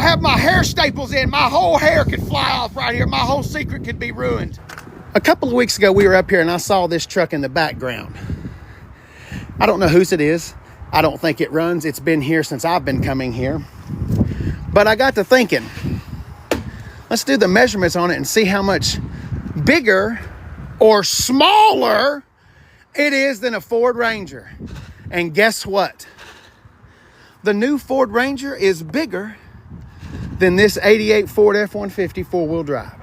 have my hair staples in, my whole hair could fly off right here. My whole secret could be ruined. A couple of weeks ago, we were up here and I saw this truck in the background. I don't know whose it is. I don't think it runs. It's been here since I've been coming here. But I got to thinking, let's do the measurements on it and see how much bigger or smaller it is than a Ford Ranger. And guess what? The new Ford Ranger is bigger than this 88 Ford F-150 four-wheel drive.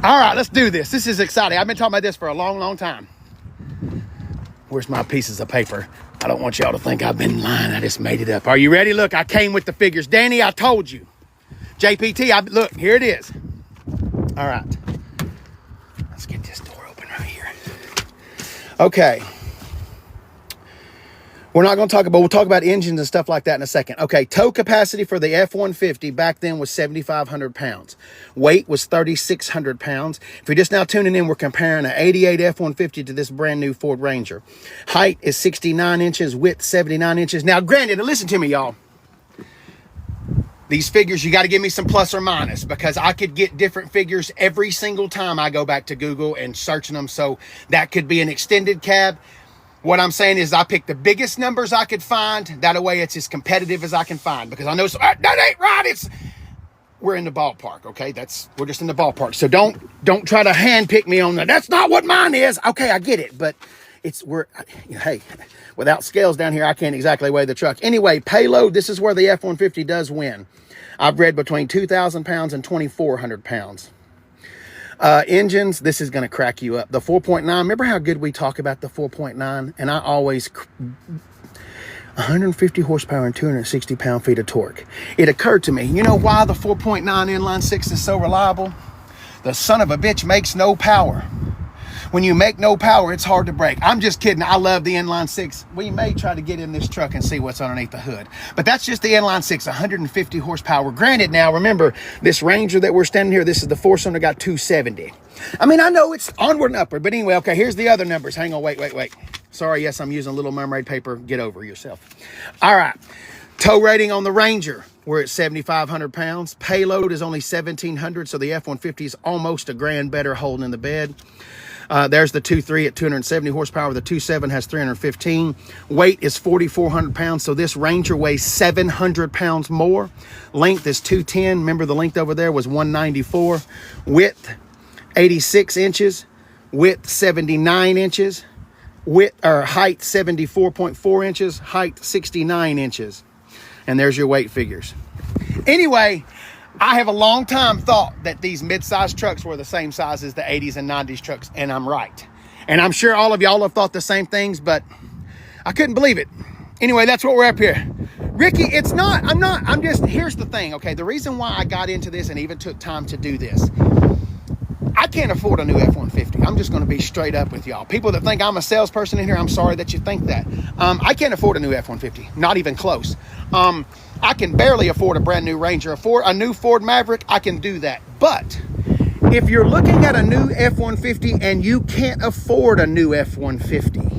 All right, let's do this. This is exciting. I've been talking about this for a long, long time. Where's my pieces of paper? I don't want y'all to think I've been lying. I just made it up. Are you ready? Look, I came with the figures. Danny, I told you. JPT, look, here it is. All right. Let's get this door open right here. Okay. We'll talk about engines and stuff like that in a second. Okay, tow capacity for the F-150 back then was 7,500 pounds. Weight was 3,600 pounds. If you're just now tuning in, we're comparing an 88 F-150 to this brand new Ford Ranger. Height is 69 inches, width 79 inches. Now, granted, listen to me, y'all. These figures, you got to give me some plus or minus because I could get different figures every single time I go back to Google and searching them. So that could be an extended cab. What I'm saying is I picked the biggest numbers I could find. That way it's as competitive as I can find because I know that ain't right. We're in the ballpark, okay? We're just in the ballpark. So don't try to handpick me on that. That's not what mine is. Okay, I get it, but hey, without scales down here, I can't exactly weigh the truck. Anyway, payload, this is where the F-150 does win. I've read between 2,000 pounds and 2,400 pounds. Engines, this is going to crack you up. The 4.9, remember how good we talk about the 4.9? And I always, 150 horsepower and 260 pound-feet of torque. It occurred to me, you know why the 4.9 inline six is so reliable? The son of a bitch makes no power. When you make no power, it's hard to break. I'm just kidding. I love the inline six. We may try to get in this truck and see what's underneath the hood. But that's just the inline six, 150 horsepower. Granted, now, remember, this Ranger that we're standing here, this is the four-cylinder, got 270. I mean, I know it's onward and upward. But anyway, okay, here's the other numbers. Hang on, wait. Sorry, yes, I'm using a little mermaid paper. Get over yourself. All right. Tow rating on the Ranger, we're at 7,500 pounds. Payload is only 1,700, so the F-150 is almost $1,000 better holding in the bed. There's the 2.3 at 270 horsepower. The 2.7 has 315. Weight is 4,400 pounds. So this Ranger weighs 700 pounds more. Length is 210. Remember the length over there was 194. Width, 86 inches. Width, 79 inches. Height, 74.4 inches. Height, 69 inches. And there's your weight figures. Anyway, I have a long time thought that these mid-size trucks were the same size as the 80s and 90s trucks, and I'm right. And I'm sure all of y'all have thought the same things, but I couldn't believe it. Anyway, that's what we're up here. Ricky, here's the thing, okay? The reason why I got into this and even took time to do this, I can't afford a new F-150. I'm just going to be straight up with y'all. People that think I'm a salesperson in here, I'm sorry that you think that. I can't afford a new F-150, not even close. I can barely afford a brand new Ranger. A new Ford Maverick, I can do that. But if you're looking at a new F-150 and you can't afford a new F-150,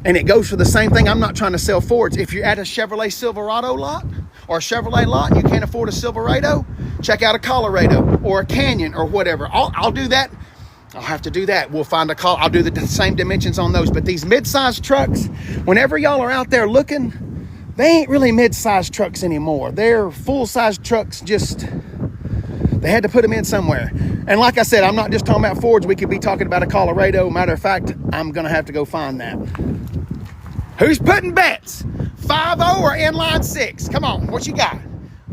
and it goes for the same thing, I'm not trying to sell Fords. If you're at a Chevrolet Silverado lot or a Chevrolet lot and you can't afford a Silverado, check out a Colorado or a Canyon or whatever. I'll do that. I'll have to do that. We'll find I'll do the same dimensions on those. But these mid-sized trucks, whenever y'all are out there looking, they ain't really mid-sized trucks anymore. They're full-size trucks, they had to put them in somewhere. And like I said, I'm not just talking about Fords. We could be talking about a Colorado. Matter of fact, I'm going to have to go find that. Who's putting bets? 5.0 or inline six? Come on, what you got?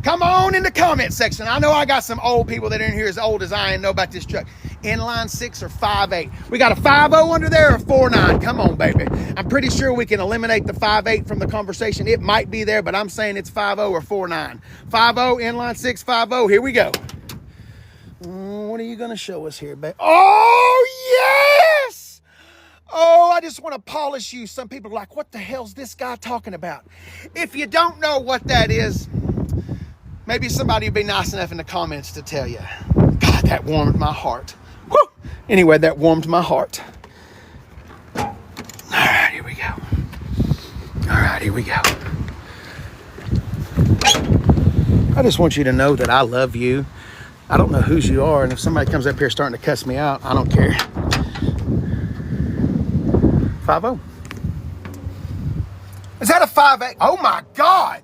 Come on in the comment section. I know I got some old people that are in here as old as I am know about this truck. Inline six or 5.8? We got a 5.0 under there or 4.9? Come on, baby. I'm pretty sure we can eliminate the 5.8 from the conversation. It might be there, but I'm saying it's 5.0 or 4.9. 5.0, inline six, 5.0. Here we go. What are you going to show us here, babe? Oh, yes! Oh, I just want to polish you. Some people are like, what the hell's this guy talking about? If you don't know what that is, maybe somebody would be nice enough in the comments to tell you. God, that warmed my heart. Whew. Anyway, that warmed my heart. All right, here we go. I just want you to know that I love you. I don't know whose you are, and if somebody comes up here starting to cuss me out, I don't care. 5-0. Is that a 5-8? Oh my God!